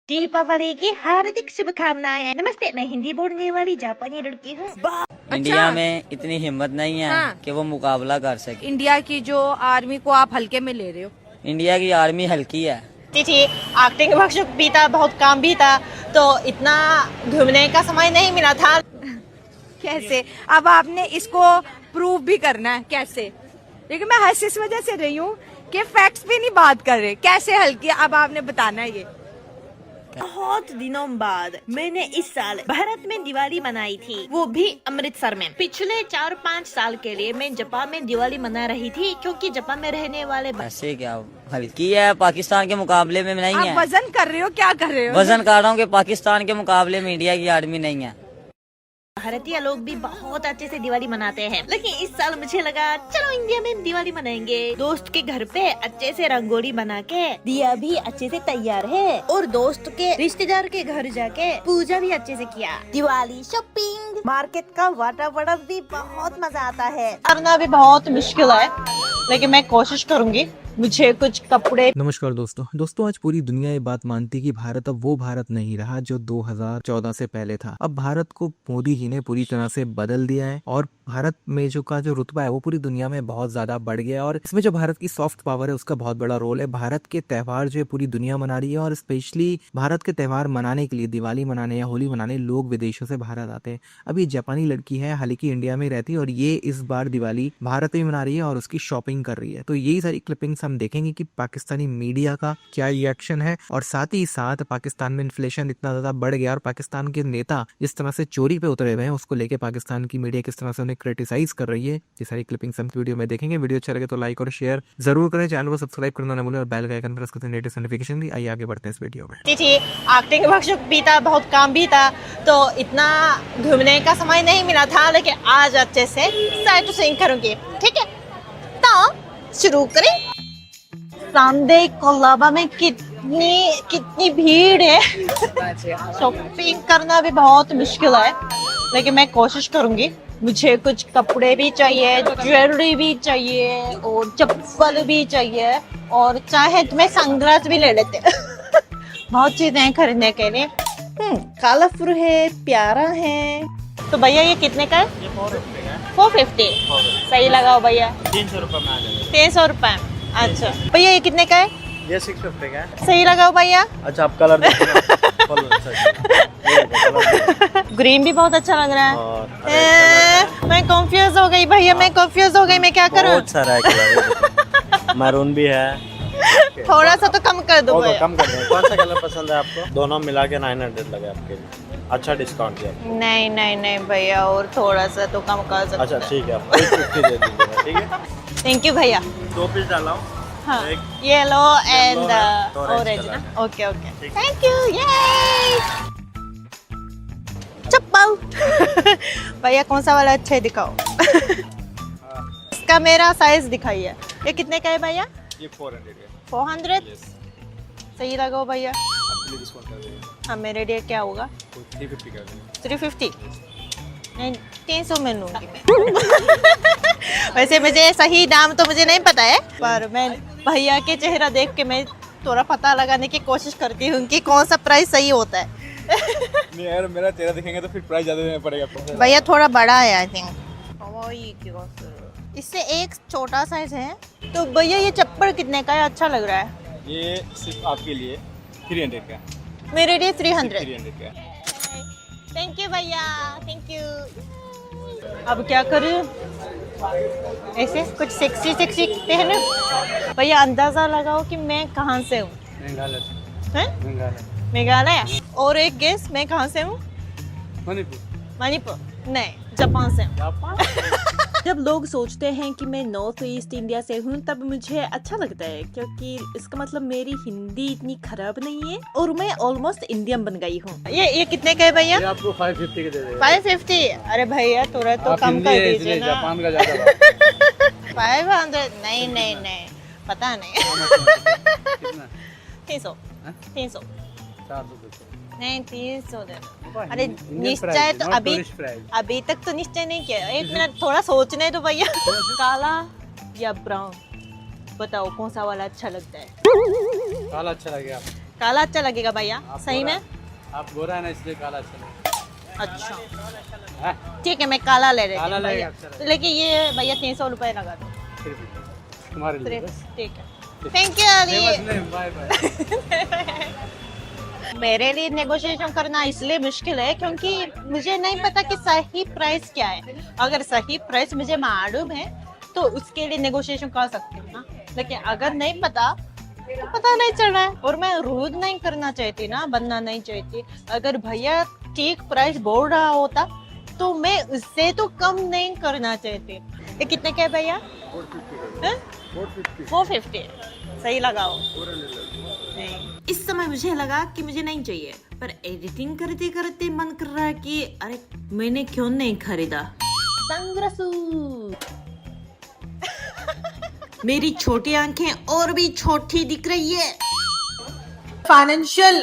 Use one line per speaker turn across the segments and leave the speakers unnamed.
दीपावली की हार्दिक शुभकामनाएं। नमस्ते, मैं हिंदी बोलने वाली जापानी लड़की हूँ।
इंडिया में इतनी हिम्मत नहीं है
हाँ।
कि वो मुकाबला कर सके।
इंडिया की जो आर्मी को आप हल्के में ले रहे हो।
इंडिया की आर्मी हल्की है।
थी एक्टिंग वर्कशॉप भी था, बहुत काम भी था, तो इतना घूमने का समय नहीं मिला था।
कैसे अब आपने इसको प्रूव भी करना है कैसे? लेकिन मैं हंस इस वजह से रही हूँ कि फैक्ट्स भी नहीं बात कर रहे, कैसे हल्की अब आपने बताना है ये।
बहुत दिनों बाद मैंने इस साल भारत में दिवाली मनाई थी, वो भी अमृतसर में। पिछले 4-5 साल के लिए मैं जापान में दिवाली मना रही थी, क्योंकि जापान में रहने वाले
ऐसे क्या हल्की है, पाकिस्तान के मुकाबले में नहीं
आप
है।
वजन कर रहे हो, क्या कर रहे हो?
वजन कर रहा हूँ कि पाकिस्तान के मुकाबले में इंडिया की आर्मी नहीं है।
भारतीय लोग भी बहुत अच्छे से दिवाली मनाते हैं, लेकिन इस साल मुझे लगा चलो इंडिया में दिवाली मनाएंगे। दोस्त के घर पे अच्छे से रंगोली बना के दिया भी अच्छे से तैयार है, और दोस्त के रिश्तेदार के घर जाके पूजा भी अच्छे से किया। दिवाली शॉपिंग, मार्केट का वातावरण भी बहुत मजा आता है। करना भी बहुत मुश्किल है, लेकिन मैं कोशिश करूंगी। मुझे कुछ कपड़े।
नमस्कार दोस्तों आज पूरी दुनिया ये बात मानती है कि भारत अब वो भारत नहीं रहा जो 2014 से पहले था। अब भारत को मोदी जी ने पूरी तरह से बदल दिया है और भारत में जो रुतबा है वो पूरी दुनिया में बहुत ज्यादा बढ़ गया है, और इसमें जो भारत की सॉफ्ट पावर है उसका बहुत बड़ा रोल है। भारत के त्यौहार जो है पूरी दुनिया मना रही है, और स्पेशली भारत के त्यौहार मनाने के लिए, दिवाली मनाने या होली मनाने लोग विदेशों से भारत आते हैं। अब ये जापानी लड़की है, हालांकि इंडिया में रहती है, और ये इस बार दिवाली भारत में मना रही है और उसकी शॉपिंग कर रही है। तो यही सारी क्लिपिंग्स हम देखेंगे कि पाकिस्तानी मीडिया का क्या रिएक्शन है, और साथ ही साथ पाकिस्तान में इन्फ्लेशन इतना ज्यादा बढ़ गया और पाकिस्तान के नेता जिस तरह से चोरी पे उतरे हुए हैं उसको लेके पाकिस्तान की मीडिया किस तरह से उन्हें क्रिटिसाइज कर रही है। ये सारी क्लिपिंग्स हम वीडियो में देखेंगे। वीडियो अच्छा लगे तो लाइक और शेयर जरूर करें, चैनल को सब्सक्राइब करना ना भूलें और बेल का आइकन प्रेस करते लेटेस्ट नोटिफिकेशन दी। आइए आगे बढ़ते हैं इस वीडियो में।
एक्टिंग वर्कशॉप भी था, बहुत काम भी था, तो इतना घूमने का समय नहीं मिला था, लेकिन आज अच्छे से साइट सीइंग करूंगी। ठीक है, तो शुरू करें। संडे कोलाबा में कितनी भीड़ है। शॉपिंग करना भी बहुत मुश्किल है, लेकिन मैं कोशिश करूंगी। मुझे कुछ कपड़े भी चाहिए, ज्वेलरी भी चाहिए, और चप्पल भी चाहिए, और चाहे तुम्हें सनग्लास भी ले लेते। बहुत चीजें हैं खरीदने के लिए। कलरफुल है, प्यारा है। तो भैया ये कितने का है?
ये 450 का है।
450 सही लगाओ भैया।
300 रुपये में आ जाएगा।
300 रुपए। अच्छा भैया ये कितने का है?
ये 650 का है।
सही लगाओ भैया।
अच्छा आप कलर
ग्रीन भी बहुत अच्छा लग रहा है।
और
मैं कंफ्यूज हो गई भैया, मैं कंफ्यूज हो गई, मैं क्या करूं?
बहुत सारा है कलर। मैरून भी है।
थोड़ा सा तो कम कर दो भैया।
कम कर दें। कौन सा कलर पसंद है आपको? दोनों मिला के 900 लगे आपके लिए। अच्छा डिस्काउंट है।
नहीं नहीं नहीं भैया, और थोड़ा सा तो कम कर सकते।
अच्छा ठीक है, आपको 850 दे दीजिएगा। ठीक है,
थैंक यू भैया।
2 पीस डाला हूँ।
हाँ,
एक
येलो एंड
है, तो orange
ऑरेंज
color
ना। ओके ओके,
ठीक।
Thank you. ये चप्पल। भैया कौन सा वाला अच्छा है दिखाओ। इसका मेरा साइज दिखाइए। ये कितने का है भैया?
ये 400 का।
400 सही लगाओ भैया।
डिस्काउंट कर देंगे।
हाँ मेरे लिए क्या होगा?
350 कर देंगे।
350 नहीं, 300 में लूंगी मैं। वैसे मुझे सही दाम तो मुझे नहीं पता है, पर मैं भैया के चेहरा देख के मैं थोड़ा पता लगाने की कोशिश करती हूँ कि कौन सा प्राइस सही होता है।
नहीं यार, मेरा चेहरा दिखेंगे तो फिर प्राइस ज्यादा देना पड़ेगा आपको।
भैया थोड़ा बड़ा है आई थिंक। इससे एक छोटा साइज है। तो भैया ये चप्पल कितने का है? अच्छा लग रहा है।
ये सिर्फ आपके लिए 300 का।
मेरे लिए 300।
300 का।
थैंक यू भैया, थैंक यू। अब क्या करूँ? ऐसे कुछ सेक्सी सेक्सी पहनूं? भैया अंदाजा लगाओ कि मैं कहाँ से हूँ?
मेघालय।
हैं? मेघालय। और एक गेस, मैं कहाँ से हूँ? मणिपुर नहीं, जापान से हूँ। जब लोग सोचते हैं कि मैं नॉर्थ ईस्ट इंडिया से हूँ तब मुझे अच्छा लगता है, क्योंकि इसका मतलब मेरी हिंदी इतनी खराब नहीं है और मैं ऑलमोस्ट इंडियन बन गई हूँ। ये कितने का है भैया?
ये आपको 550 के दे देगा।
550? अरे भैया थोड़ा तो कम कर दीजिए ना।
जापान का ज्यादा।
500 नहीं नहीं नहीं, पता नहीं। 300 300 नहीं, 300 दे दो। अरे निश्चय तो अभी तक तो निश्चय नहीं किया। एक मिनट थोड़ा सोचने दो भैया। काला या ब्राउन बताओ कौन सा वाला अच्छा लगता है?
काला अच्छा लगेगा।
काला अच्छा लगेगा भैया सही में?
आप गोरा है ना इसलिए काला अच्छा लगेगा।
अच्छा ठीक है, मैं काला ले रही
काला
हूँ
लगेगा,
भैया।
अच्छा
लेकिन ये भैया 300 रुपए लगा दो
फिर भी तुम्हारे लिए बस।
ठीक है, थैंक यू अभी।
Bye bye.
मेरे लिए नेगोशिएशन करना इसलिए मुश्किल है क्योंकि मुझे नहीं पता कि सही प्राइस क्या है। अगर सही प्राइस मुझे मालूम है तो उसके लिए नेगोशिएशन कर सकती हूँ ना, लेकिन अगर नहीं पता तो पता नहीं चल रहा है। और मैं रूड नहीं करना चाहती ना, बनना नहीं चाहती। अगर भैया ठीक प्राइस बोल रहा होता तो मैं उससे तो कम नहीं करना चाहती। ये कितने का है भैया? 450 सही लगाओ। नहीं, इस समय मुझे लगा कि मुझे नहीं चाहिए, पर एडिटिंग करते करते मन कर रहा है कि अरे मैंने क्यों नहीं खरीदा। मेरी छोटी आंखें और भी छोटी दिख रही है।
फाइनेंशियल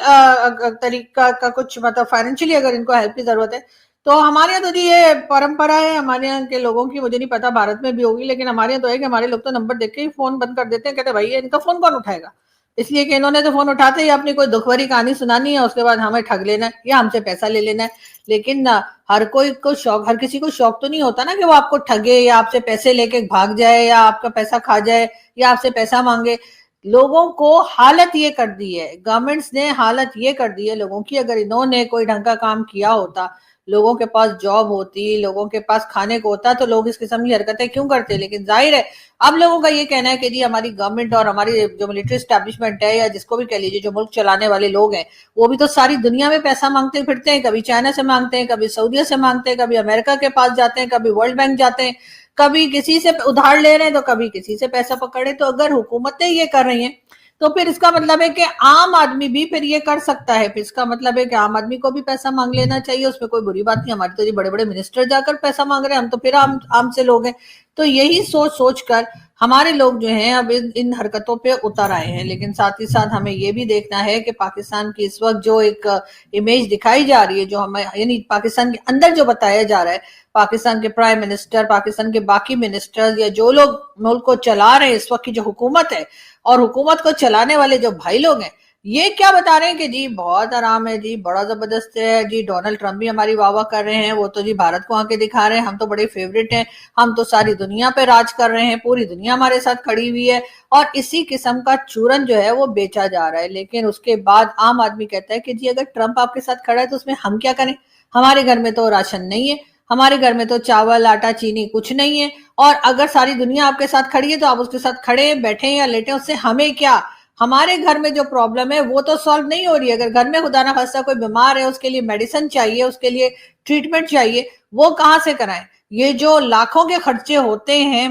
तरीका का कुछ मतलब फाइनेंशियली अगर इनको हेल्प की जरूरत है तो हमारे यहाँ तो जी ये परंपरा है हमारे यहाँ के लोगों की। मुझे नहीं पता भारत में भी होगी, लेकिन हमारे यहाँ तो है कि हमारे लोग तो नंबर देख के ही फोन बंद कर देते हैं। कहते भाई इनका फोन कौन उठाएगा, इसलिए कि इन्होंने तो फोन उठाते ही अपनी कोई दुख भरी कहानी सुनानी है, उसके बाद हमें ठग लेना है या हमसे पैसा ले लेना है। लेकिन हर कोई को शौक, हर किसी को शौक तो नहीं होता ना कि वो आपको ठगे या आपसे पैसे लेके भाग जाए या आपका पैसा खा जाए या आपसे पैसा मांगे। लोगों को हालत ये कर दी है, गवर्नमेंट्स ने हालत ये कर दी है लोगों की। अगर इन्होंने कोई ढंग का काम किया होता, लोगों के पास जॉब होती, लोगों के पास खाने को होता, तो लोग इस किस्म की हरकतें क्यों करते। लेकिन जाहिर है अब लोगों का ये कहना है कि जी हमारी गवर्नमेंट और हमारी जो मिलिट्री एस्टैब्लिशमेंट है या जिसको भी कह लीजिए जो मुल्क चलाने वाले लोग हैं, वो भी तो सारी दुनिया में पैसा मांगते फिरते हैं। कभी चाइना से मांगते हैं, कभी सऊदीया से मांगते हैं, कभी अमेरिका के पास जाते हैं, कभी वर्ल्ड बैंक जाते हैं, कभी किसी से उधार ले रहे हैं तो कभी किसी से पैसा पकड़े। तो अगर हुकूमतें ये कर रही हैं तो फिर इसका मतलब है कि आम आदमी भी फिर ये कर सकता है। फिर इसका मतलब है कि आम आदमी को भी पैसा मांग लेना चाहिए, उसमें कोई बुरी बात नहीं। हमारे तो ये बड़े बड़े मिनिस्टर जाकर पैसा मांग रहे हैं, हम तो फिर आम से लोग हैं। तो यही सोच कर हमारे लोग जो हैं अब इन हरकतों पे उतर आए हैं। लेकिन साथ ही साथ हमें ये भी देखना है कि पाकिस्तान की इस वक्त जो एक इमेज दिखाई जा रही है, जो हमें यानी पाकिस्तान के अंदर जो बताया जा रहा है, पाकिस्तान के प्राइम मिनिस्टर, पाकिस्तान के बाकी मिनिस्टर्स या जो लोग मुल्क को चला रहे हैं इस वक्त की जो हुकूमत है और हुकूमत को चलाने वाले जो भाई लोग हैं, ये क्या बता रहे हैं कि जी बहुत आराम है, जी बड़ा जबरदस्त है, जी डोनाल्ड ट्रंप भी हमारी वाह वाह कर रहे हैं, वो तो जी भारत को आके दिखा रहे हैं, हम तो बड़े फेवरेट हैं, हम तो सारी दुनिया पे राज कर रहे हैं, पूरी दुनिया हमारे साथ खड़ी हुई है। और इसी किस्म का चूरन जो है वो बेचा जा रहा है। लेकिन उसके बाद आम आदमी कहता है कि जी अगर ट्रंप आपके साथ खड़ा है तो उसमें हम क्या करें, हमारे घर में तो राशन नहीं है, हमारे घर में तो चावल आटा चीनी कुछ नहीं है, और अगर सारी दुनिया आपके साथ खड़ी है तो आप उसके साथ खड़े बैठे या लेटे, उससे हमें क्या। हमारे घर में जो प्रॉब्लम है वो तो सॉल्व नहीं हो रही है। अगर घर में खुदा ना खास्ता कोई बीमार है, उसके लिए मेडिसिन चाहिए, उसके लिए ट्रीटमेंट चाहिए, वो कहाँ से कराएं। ये जो लाखों के खर्चे होते हैं